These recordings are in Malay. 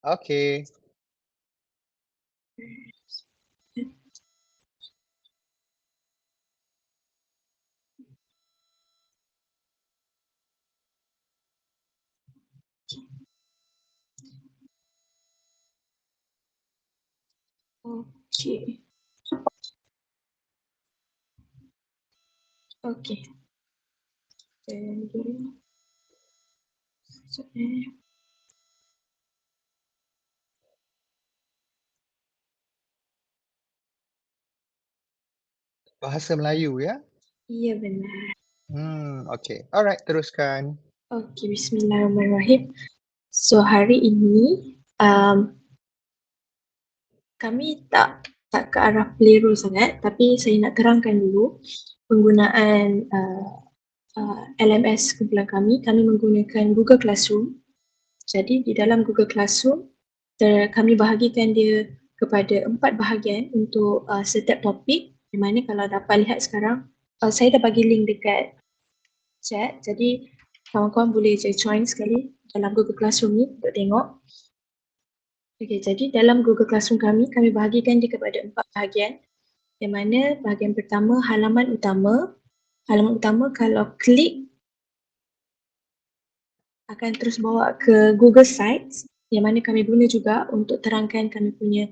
Okey. Okey. Okey. Sekejap Bahasa Melayu ya? Ya, benar. Okey. Alright, teruskan. Okey, bismillahirrahmanirrahim. So, hari ini kami tak ke arah peluru sangat, tapi saya nak terangkan dulu penggunaan LMS kumpulan kami. Kami menggunakan Google Classroom. Jadi di dalam Google Classroom, kami bahagikan dia kepada 4 bahagian untuk setiap topik, di mana kalau dapat lihat sekarang, saya dah bagi link dekat chat, jadi kawan-kawan boleh je join sekali dalam Google Classroom ni untuk tengok. Okey, jadi dalam Google Classroom kami bahagikan dia kepada 4 bahagian, yang mana bahagian pertama halaman utama. Halaman utama kalau klik akan terus bawa ke Google Sites, yang mana kami guna juga untuk terangkan kami punya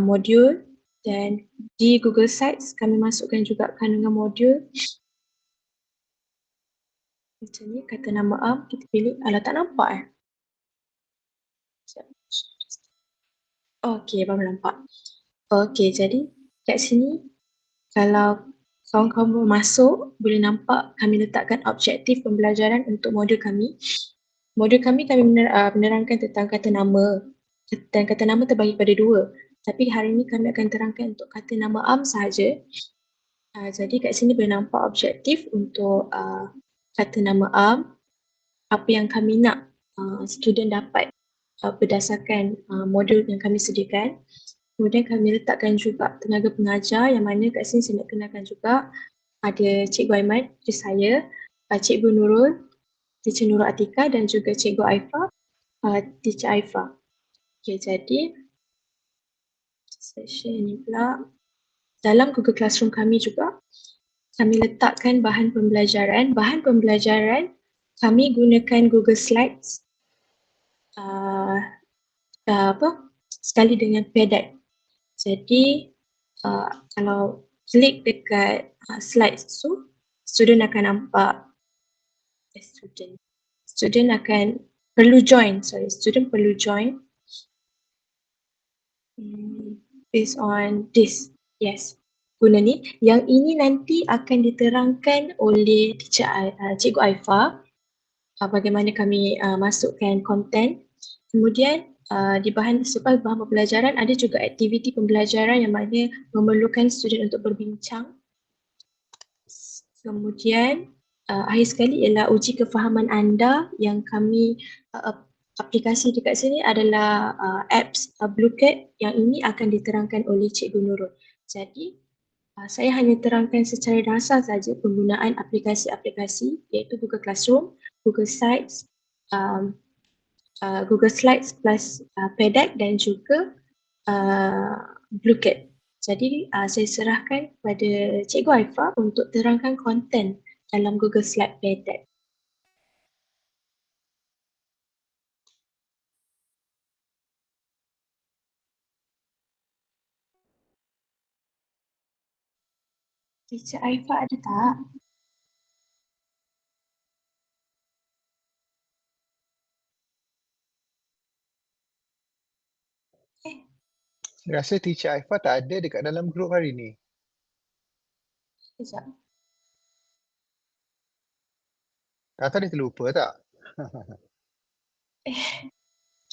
modul, dan di Google Sites kami masukkan juga kandungan modul. Macam ni, kata nama kita pilih. Alah, tak nampak Okey, baru nampak. Okey, jadi kat sini kalau kawan-kawan masuk, boleh nampak kami letakkan objektif pembelajaran untuk modul kami. Modul kami menerangkan tentang kata nama, dan kata nama terbagi pada 2. Tapi hari ini kami akan terangkan untuk kata nama sahaja. Jadi kat sini boleh nampak objektif untuk kata nama apa yang kami nak student dapat berdasarkan modul yang kami sediakan. Kemudian kami letakkan juga tenaga pengajar, yang mana kat sini saya nak kenalkan juga ada Cikgu Aiman, itu saya, Cikgu Nurul, Teacher Nurul Atika, dan juga Cikgu Aifa, Teacher Aifa. Okay, jadi saya share ni pula. Dalam Google Classroom kami juga, kami letakkan bahan pembelajaran. Bahan pembelajaran kami gunakan Google Slides sekali dengan PDAC. Jadi kalau klik dekat slides tu, student akan nampak student akan perlu join based on this. Yes, guna ni. Yang ini nanti akan diterangkan oleh Cikgu Aifa, bagaimana kami masukkan konten. Kemudian di selepas bahan pembelajaran ada juga aktiviti pembelajaran yang mana memerlukan student untuk berbincang. Kemudian akhir sekali ialah uji kefahaman anda, yang kami aplikasi dekat sini adalah apps Bluecat, yang ini akan diterangkan oleh Cikgu Nurul. Jadi saya hanya terangkan secara dasar saja penggunaan aplikasi-aplikasi, iaitu Google Classroom, Google Sites, Google Slides plus PDAC dan juga Bluecat. Jadi saya serahkan kepada Cikgu Aifa untuk terangkan konten dalam Google Slide PDAC. Teacher Aifa ada tak? Saya rasa Teacher Aifa tak ada dekat dalam grup hari ni. Sekejap. Atau dia terlupa tak?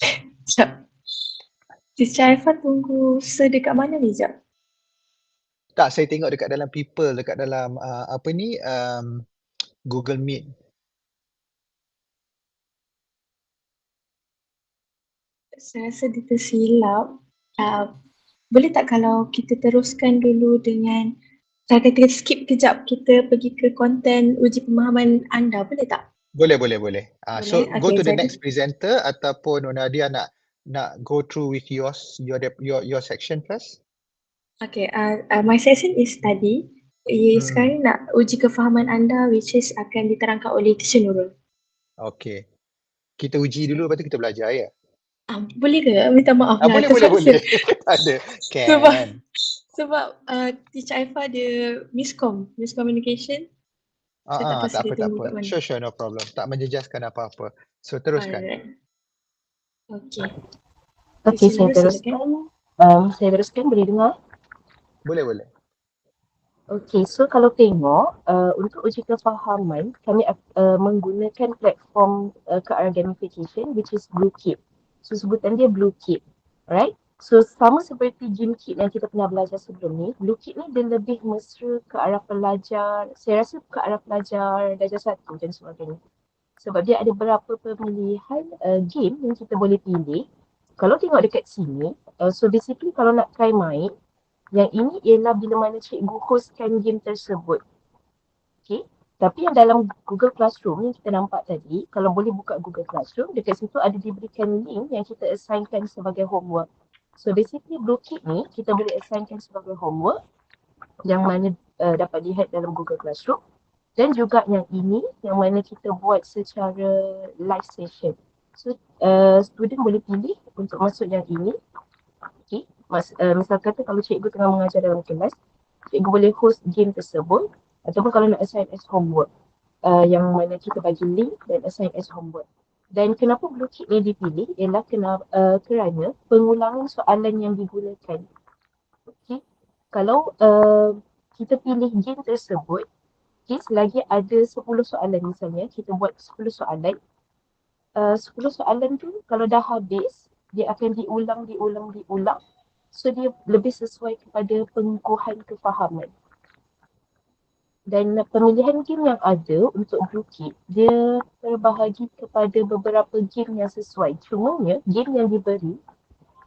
Sekejap. Teacher Aifa tunggu dekat mana ni, sekejap? Tak, saya tengok dekat dalam people, dekat dalam Google Meet. Saya rasa dia tersilap. Boleh tak kalau kita teruskan dulu dengan, kalau kita skip kejap, kita pergi ke konten uji pemahaman anda, boleh tak? Boleh. So Boleh? go Okay, to the jadi next presenter, ataupun Nadia nak nak go through with your section first? Okay, my session is tadi. Sekarang nak uji kefahaman anda which is akan diterangkan oleh Teacher Nurul. Okay. Kita uji dulu, lepas tu kita belajar ya? Boleh ke? Minta maaf lah Boleh. terpaksa. Tak ada. Sebab Can. sebab Teacher Aifah ada miscommunication. Saya tak pasti dia tak tunggu kat apa. mana. Sure, no problem. Tak menjejaskan apa-apa. So, teruskan. Alright. Okay. Okey, Teacher Nurul silakan. saya teruskan, boleh dengar? Boleh. Okey, so kalau tengok untuk uji kefahaman, kami menggunakan platform KR Gamification which is Bluekit. So sebutan dia Bluekit, right? So sama seperti GameKit yang kita pernah belajar sebelum ni, Bluekit ni dia lebih mesra ke arah pelajar, saya rasa ke arah pelajar darjah 1 dan sebagainya. Sebab dia ada beberapa pemilihan game yang kita boleh pilih. Kalau tengok dekat sini, so basically kalau nak try main, yang ini ialah bila mana cikgu hostkan game tersebut. Okay. Tapi yang dalam Google Classroom yang kita nampak tadi, kalau boleh buka Google Classroom, dekat situ ada diberikan link yang kita assignkan sebagai homework. So basically Bluekit ni kita boleh assignkan sebagai homework yang mana dapat dilihat dalam Google Classroom. Dan juga yang ini yang mana kita buat secara live session. So student boleh pilih untuk masuk yang ini. Okay. Misal kata kalau cikgu tengah mengajar dalam kelas, cikgu boleh host game tersebut ataupun kalau nak assign as homework yang mana kita bagi link dan assign as homework. Dan kenapa Bluekit ni dipilih ialah kerana pengulangan soalan yang digunakan. Okay. Kalau kita pilih game tersebut, okay, selagi ada 10 soalan misalnya, kita buat 10 soalan. 10 soalan tu kalau dah habis, dia akan diulang. So dia lebih sesuai kepada pengukuhan kefahaman. Dan pemilihan game yang ada untuk Bluekit, dia terbahagi kepada beberapa game yang sesuai. Cumanya game yang diberi,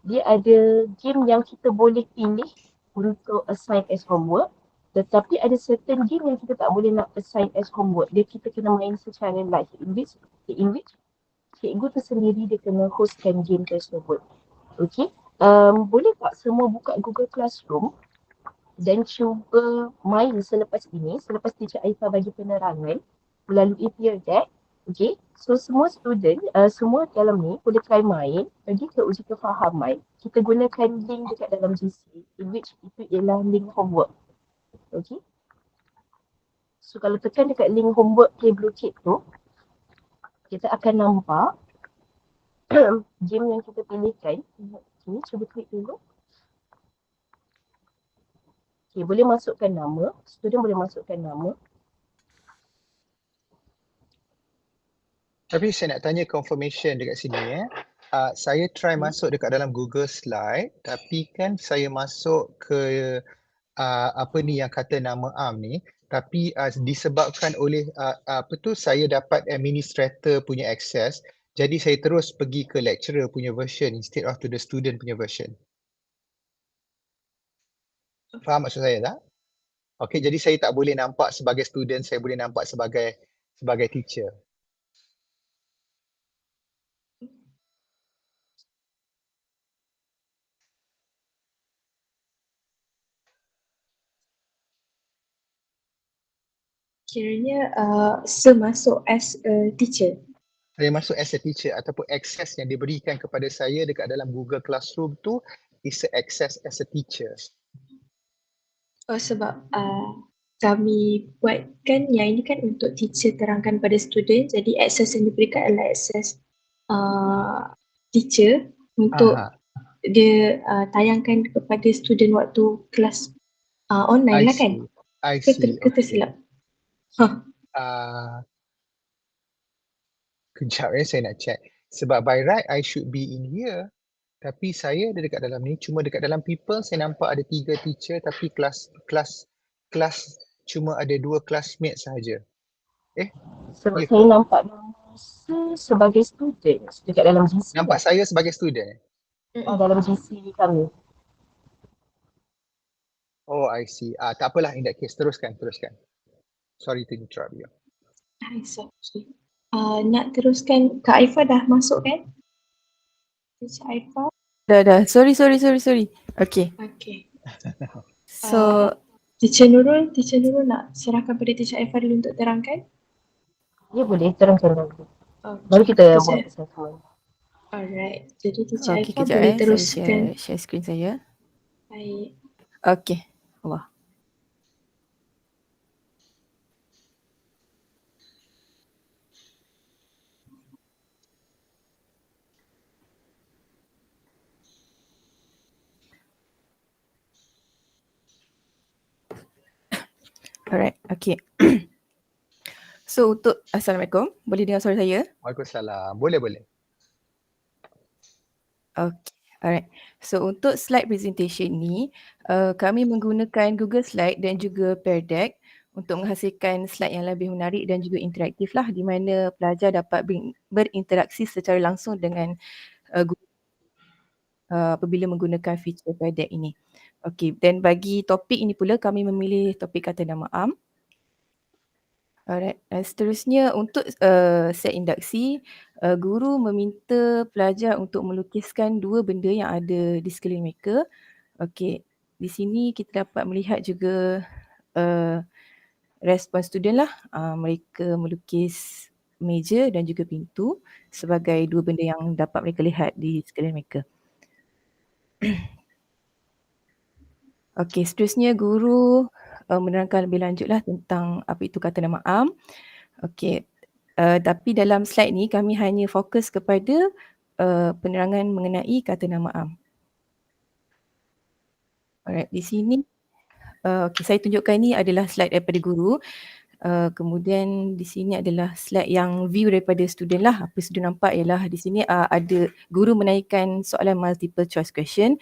dia ada game yang kita boleh pilih untuk assign as homework. Tetapi ada certain game yang kita tak boleh nak assign as homework. Dia kita kena main secara live. In which cikgu tu sendiri dia kena hostkan game tersebut. Okay. Boleh tak semua buka Google Classroom dan cuba main selepas ini, selepas Teacher Aifah bagi penerangan melalui peer deck. Okay. So semua student, semua dalam ni boleh try main, pergi ke uji kefahaman. Kita gunakan link dekat dalam GC in which itu ialah link homework. Okay. So kalau tekan dekat link homework Play Bluekit tu, kita akan nampak game yang kita pilihkan. Sini cuba klik dulu. Okay, boleh masukkan nama. Student boleh masukkan nama. Tapi saya nak tanya confirmation dekat sini saya try masuk dekat dalam Google Slide, tapi kan saya masuk ke apa ni yang kata nama Am ni, tapi disebabkan oleh saya dapat administrator punya access, jadi saya terus pergi ke lecturer punya version instead of to the student punya version. Faham maksud saya tak? Okay, jadi saya tak boleh nampak sebagai student, saya boleh nampak sebagai teacher. Kiranya semasuk as a teacher. Saya masuk as a teacher ataupun access yang diberikan kepada saya dekat dalam Google Classroom tu is a access as a teacher. Sebab kami buatkan yang ini kan untuk teacher terangkan pada student, jadi akses yang diberikan adalah akses teacher untuk dia tayangkan kepada student waktu kelas online lah kan? I see. Kita silap. Kejap saya nak check. Sebab by right I should be in here. Tapi saya ada dekat dalam ni. Cuma dekat dalam people saya nampak ada 3 teacher tapi kelas cuma ada 2 classmate sahaja. Sebab saya nampak sebagai student dekat dalam GC. Nampak saya sebagai student? Dalam GC kami. Oh, I see. Tak apalah in that case. Teruskan. Sorry to interrupt you. It's okay. Nak teruskan, Kak Aifah dah masuk kan? Teacher Aifah. Dah. Sorry. Okay. Okay. So, Teacher Nurul nak serahkan pada Teacher Aifah dulu untuk terangkan? ya boleh terangkan dulu. Okay. Baru kita Teacher- buat assessment. Alright. Jadi Teacher Okay, Aifah kejap boleh saya teruskan. share screen saya. Baik. Okay. Allah. Alright, okay. So untuk Assalamualaikum, boleh dengar suara saya? Waalaikumsalam. Boleh. Okay, alright. So untuk slide presentation ni, kami menggunakan Google Slide dan juga Pear Deck untuk menghasilkan slide yang lebih menarik dan juga interaktif lah, di mana pelajar dapat berinteraksi secara langsung dengan guru apabila menggunakan feature Pear Deck ini. Okay, dan bagi topik ini pula kami memilih topik kata nama am. Alright, seterusnya untuk set induksi, guru meminta pelajar untuk melukiskan dua benda yang ada di sekeliling mereka. Okey, di sini kita dapat melihat juga respon student lah. Mereka melukis meja dan juga pintu sebagai dua benda yang dapat mereka lihat di sekeliling mereka. Okey, seterusnya guru menerangkan lebih lanjutlah tentang apa itu kata nama am. Okey, tapi dalam slide ni kami hanya fokus kepada penerangan mengenai kata nama am. Alright, di sini okey, saya tunjukkan ni adalah slide daripada guru. Kemudian di sini adalah slide yang view daripada student lah. Apa student nampak ialah di sini ada guru menanyakan soalan multiple choice question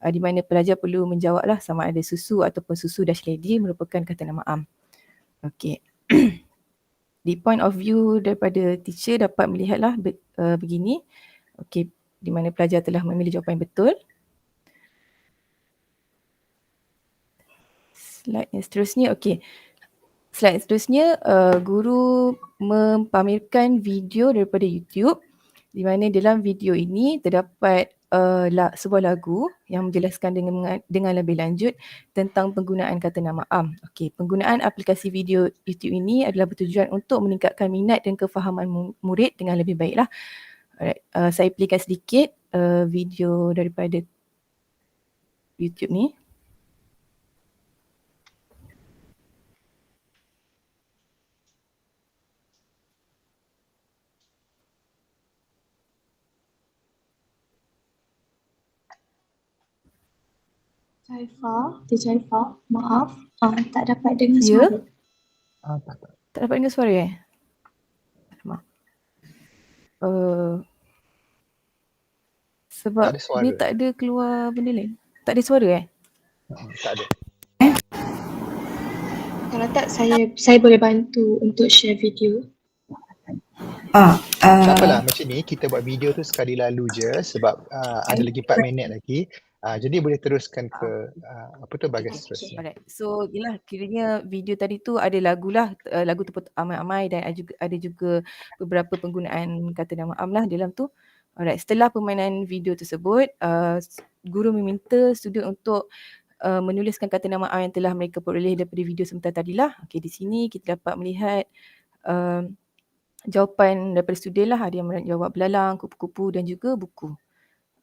di mana pelajar perlu menjawab lah sama ada susu ataupun susu dash lady merupakan kata nama am. Okey. Di point of view daripada teacher dapat melihatlah begini. Okey, di mana pelajar telah memilih jawapan yang betul. Slide yang seterusnya, okey. Slide seterusnya, guru mempamerkan video daripada YouTube di mana dalam video ini terdapat sebuah lagu yang menjelaskan dengan lebih lanjut tentang penggunaan kata nama am. Okey, penggunaan aplikasi video YouTube ini adalah bertujuan untuk meningkatkan minat dan kefahaman murid dengan lebih baiklah. Alright, saya playkan sedikit video daripada YouTube ni. Teacher Aifah, maaf, tak dapat dengar Ya? suara. Tak dapat dengar suara Maaf. Sebab Tak ada suara. dia tak ada keluar benda lain. Tak ada suara Tak ada. Kalau tak, saya boleh bantu untuk share video. Tak apalah, macam ni kita buat video tu sekali lalu je sebab ada lagi 4 minit lagi. Jadi boleh teruskan ke bahagian seterusnya. Alright. So yelah, kiranya video tadi tu ada lagu lah, lagu tu amai-amai dan ada juga beberapa penggunaan kata nama am lah dalam tu. Alright, setelah permainan video tersebut, guru meminta student untuk menuliskan kata nama am yang telah mereka peroleh daripada video sebentar tadi lah. Okay, di sini kita dapat melihat jawapan daripada student lah. Ada yang menjawab belalang, kupu-kupu dan juga buku.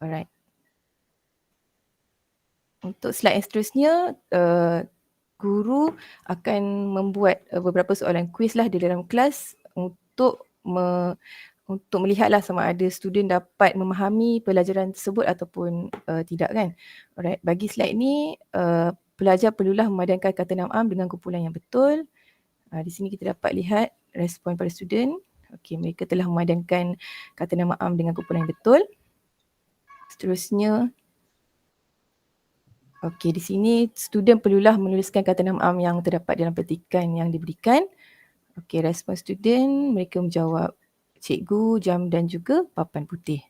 Alright. Untuk slide yang seterusnya, guru akan membuat beberapa soalan kuis lah di dalam kelas untuk melihatlah sama ada student dapat memahami pelajaran tersebut ataupun tidak kan. Alright, bagi slide ni pelajar perlulah memadankan kata nama am dengan kumpulan yang betul. Di sini kita dapat lihat respon pada student. Okey, mereka telah memadankan kata nama am dengan kumpulan yang betul. Seterusnya, okey, di sini student perlulah menuliskan kata nama am yang terdapat dalam petikan yang diberikan. Okey, respon student, mereka menjawab cikgu, jam dan juga papan putih.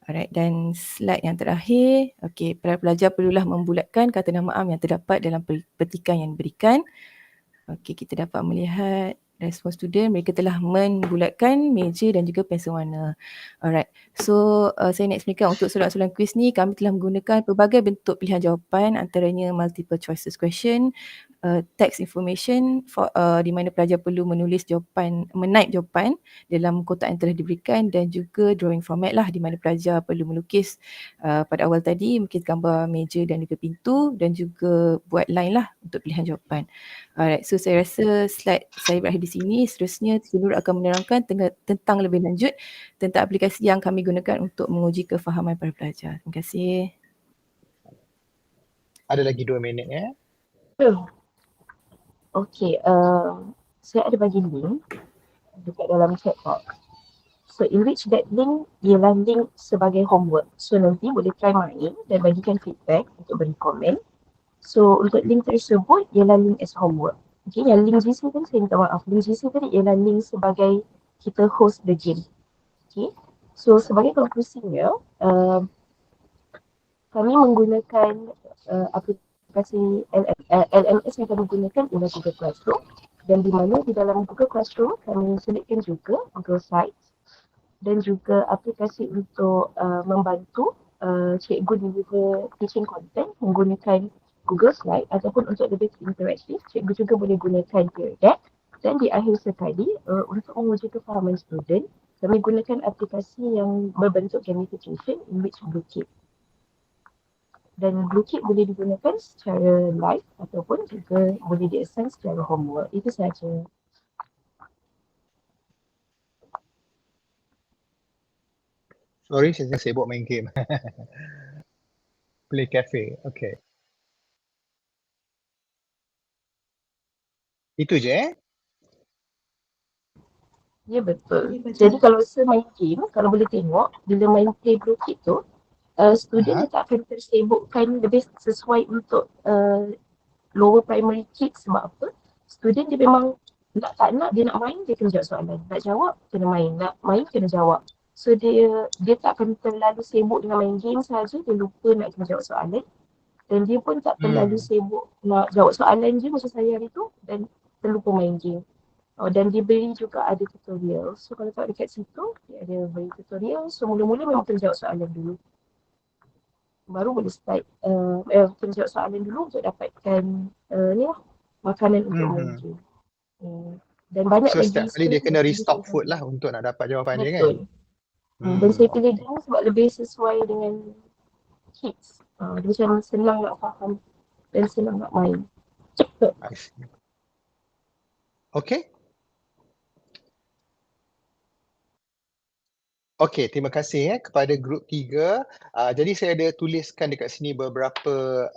Alright, dan slide yang terakhir, okey, pelajar perlulah membulatkan kata nama am yang terdapat dalam petikan yang diberikan. Okey, kita dapat melihat respon student, mereka telah membulatkan meja dan juga pensel warna. Alright, so saya nak explainkan untuk soalan-soalan kuis ni kami telah menggunakan pelbagai bentuk pilihan jawapan, antaranya multiple choices question, text information di mana pelajar perlu menulis jawapan, menaip jawapan dalam kotak yang telah diberikan, dan juga drawing format lah di mana pelajar perlu melukis pada awal tadi mungkin gambar meja dan juga pintu, dan juga buat line lah untuk pilihan jawapan. Alright, so saya rasa slide saya berakhir di sini. Seterusnya Cikgu Nur akan menerangkan tentang lebih lanjut tentang aplikasi yang kami gunakan untuk menguji kefahaman para pelajar. Terima kasih. Ada lagi 2 minit ya. Okay, saya ada bagi link dekat dalam chat box. So in which that link ialah link sebagai homework. So nanti boleh try main dan bagikan feedback untuk beri komen. So untuk link tersebut ialah link as homework. Okay, yang link GC tadi saya minta maaf. Link GC tadi ialah link sebagai kita host the game. Okay, so sebagai konklusinya, kami menggunakan aplikasi LMS yang kami gunakan ialah Google Classroom, dan di mana di dalam Google Classroom kami selitkan juga Google Sites dan juga aplikasi untuk membantu cikgu deliver teaching content menggunakan Google Slide, ataupun untuk lebih interaktif cikgu juga boleh gunakan Peer Deck. Dan di akhir sekali untuk menguji kefahaman student, kami gunakan aplikasi yang berbentuk gamification in which Bluekit. Dan Bluekit boleh digunakan secara live ataupun juga boleh di-assign secara homework. Itu sahaja. Sorry, saya sibuk main game. Play cafe. Okay. Itu je Ya betul. Jadi kalau saya main game, kalau boleh tengok, bila main play Bluekit tu, student dia tak akan tersibukkan lebih sesuai untuk lower primary kids. Sebab apa? Student dia memang nak tak nak, dia nak main, dia kena jawab soalan. Nak jawab, kena main. Nak main, kena jawab. So dia tak akan terlalu sibuk dengan main game saja, dia lupa nak kena jawab soalan. Dan dia pun tak terlalu sibuk nak jawab soalan je macam saya hari tu, dan terlupa main game. Dan diberi juga ada tutorial. So kalau tak dekat situ, dia ada beri tutorial. So mula-mula memang kena jawab soalan dulu. Baru boleh start, kena jawab soalan dulu untuk dapatkan ni lah, makanan untuk main game. Dan banyak so lagi. setiap kali dia kena restock food lah untuk nak dapat jawapan dia kan? Betul. Dan saya pilih game sebab lebih sesuai dengan kids. Dia macam senang nak faham dan senang nak main. Okay. Okey, terima kasih kepada grup 3. Jadi saya ada tuliskan dekat sini beberapa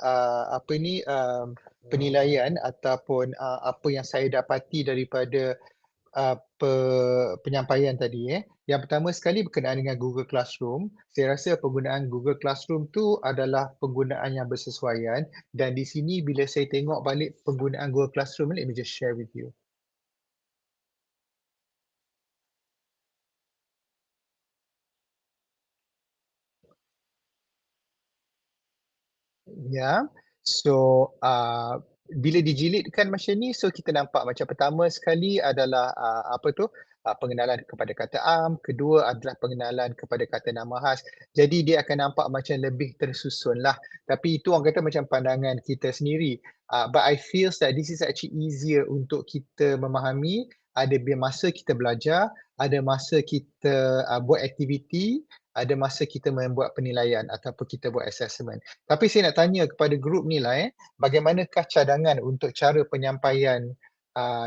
penilaian ataupun apa yang saya dapati daripada penyampaian tadi. Yang pertama sekali berkenaan dengan Google Classroom. Saya rasa penggunaan Google Classroom tu adalah penggunaan yang bersesuaian, dan di sini bila saya tengok balik penggunaan Google Classroom, let me just share with you. Ya, so bila dijilidkan macam ni, so kita nampak macam pertama sekali adalah pengenalan kepada kata am, kedua adalah pengenalan kepada kata nama khas. Jadi dia akan nampak macam lebih tersusun lah. Tapi itu orang kata macam pandangan kita sendiri. But I feel that this is actually easier untuk kita memahami. Ada masa kita belajar, ada masa kita buat aktiviti, ada masa kita membuat penilaian ataupun kita buat assessment. Tapi saya nak tanya kepada grup ni lah, bagaimanakah cadangan untuk cara penyampaian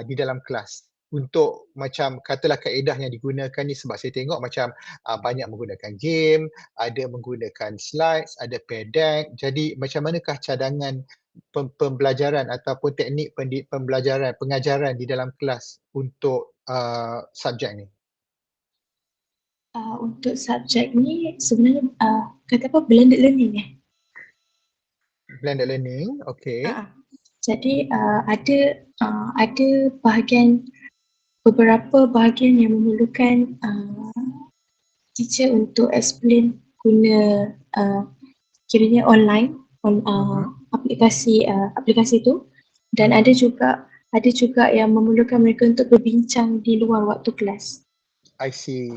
di dalam kelas? Untuk macam katalah kaedah yang digunakan ni, sebab saya tengok macam banyak menggunakan game, ada menggunakan slides, ada peer deck. Jadi macam manakah cadangan pembelajaran ataupun teknik pembelajaran, pengajaran di dalam kelas untuk subjek ni? Untuk subjek ni sebenarnya kata apa, blended learning Blended learning, okay. Jadi ada beberapa bahagian yang memerlukan teacher untuk explain guna kiranya online aplikasi tu, dan ada juga ada juga yang memerlukan mereka untuk berbincang di luar waktu kelas. I see.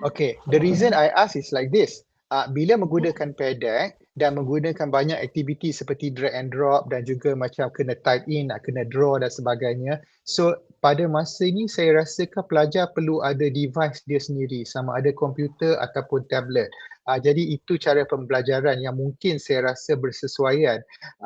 Okay, the reason I ask is like this. Bila menggunakan PEDAC dan menggunakan banyak aktiviti seperti drag and drop dan juga macam kena type in, nak kena draw dan sebagainya. So pada masa ini saya rasakan pelajar perlu ada device dia sendiri, sama ada komputer ataupun tablet. Jadi itu cara pembelajaran yang mungkin saya rasa bersesuaian,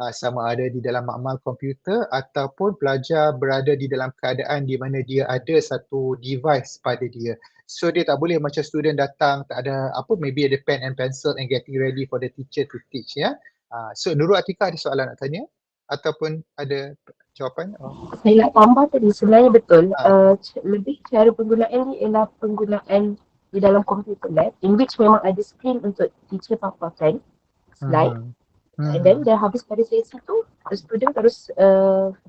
sama ada di dalam makmal komputer ataupun pelajar berada di dalam keadaan di mana dia ada satu device pada dia. So dia tak boleh macam student datang tak ada apa, maybe ada pen and pencil and getting ready for the teacher to teach, ya. So Nurul Atika ada soalan nak tanya ataupun ada jawapan? Saya nak tambah tadi, sebenarnya betul. Ah. Lebih cara penggunaan ni ialah penggunaan di dalam computer lab, in which memang ada screen untuk teacher paparkan slide. And then dah habis pada sesi tu, student terus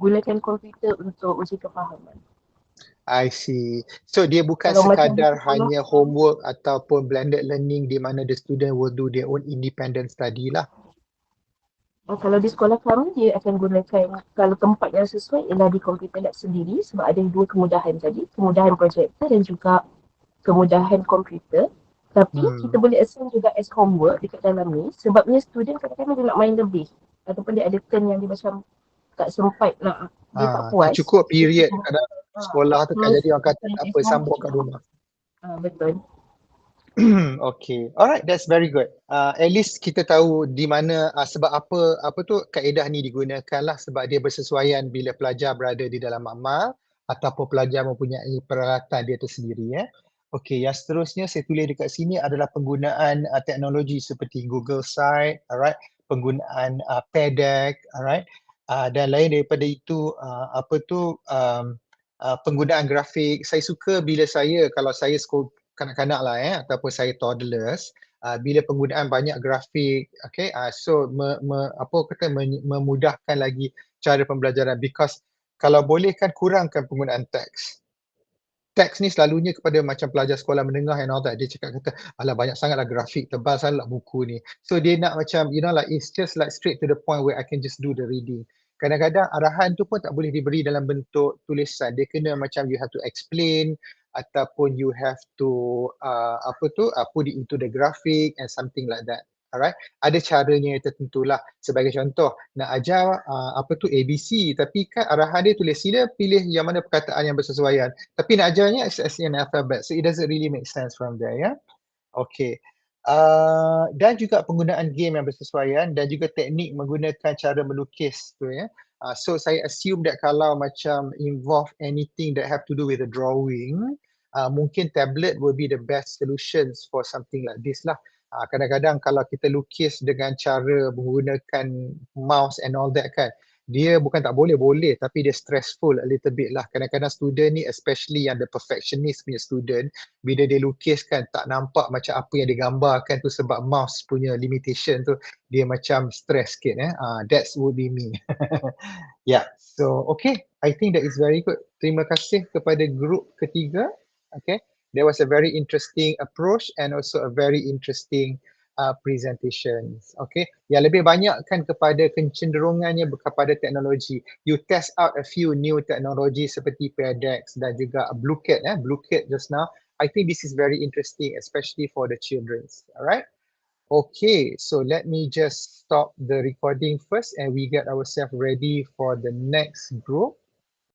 gunakan komputer untuk uji kefahaman. I see. So dia bukan Kalau macam sekadar di sekolah, hanya homework ataupun blended learning di mana the student will do their own independent study lah. Kalau di sekolah kami, dia akan gunakan, kalau tempat yang sesuai ialah di computer lab sendiri, sebab ada dua kemudahan tadi, kemudahan projektor dan juga kemudahan komputer. Tapi kita boleh assign juga as homework dekat dalam ni, sebabnya student kadang-kadang dia nak main lebih ataupun dia ada turn yang dia macam tak sempat nak, dia tak puas. Cukup period kadang sekolah tu kan, jadi orang kata tak apa, sambung kat rumah. Betul. Okay, alright, that's very good. At least kita tahu di mana sebab apa tu kaedah ni digunakan lah, sebab dia bersesuaian bila pelajar berada di dalam makmal ataupun pelajar mempunyai peralatan dia tersendiri, ya. Okay, yang seterusnya saya tulis dekat sini adalah penggunaan teknologi seperti Google Site, alright, penggunaan PEDAC, alright, dan lain daripada itu penggunaan grafik. Saya suka bila kalau saya kanak-kanak lah, ataupun saya toddlers, bila penggunaan banyak grafik, okay, so memudahkan lagi cara pembelajaran, because kalau boleh kan kurangkan penggunaan teks. Teks ni selalunya kepada macam pelajar sekolah menengah and all that, dia cakap kata, alah banyak sangatlah grafik, tebal sangatlah buku ni. So dia nak macam, like it's just like straight to the point where I can just do the reading. Kadang-kadang arahan tu pun tak boleh diberi dalam bentuk tulisan. Dia kena macam you have to explain ataupun you have to put it into the graphic and something like that. Alright, ada caranya tertentulah. Sebagai contoh, nak ajar ABC, tapi kan arahan dia tulis sila pilih yang mana perkataan yang bersesuaian. Tapi nak ajarnya as an alphabet, so it doesn't really make sense from there, ya. Okay. Dan juga penggunaan game yang bersesuaian dan juga teknik menggunakan cara melukis tu, ya. So saya assume that kalau macam involve anything that have to do with the drawing, mungkin tablet will be the best solutions for something like this lah. Kadang-kadang kalau kita lukis dengan cara menggunakan mouse and all that kan, dia bukan tak boleh, tapi dia stressful a little bit lah. Kadang-kadang student ni, especially yang the perfectionist punya student, bila dia lukis kan tak nampak macam apa yang digambarkan tu sebab mouse punya limitation tu, dia macam stress sikit. That would be me. Yeah, so okay, I think that is very good. Terima kasih kepada grup ketiga. Okay, there was a very interesting approach and also a very interesting presentations. Okay, yang lebih banyak kan kepada kecenderungannya kepada teknologi. You test out a few new technology seperti PEDAX dan juga BlueCat. BlueCat just now. I think this is very interesting, especially for the children. Alright. Okay, so let me just stop the recording first and we get ourselves ready for the next group.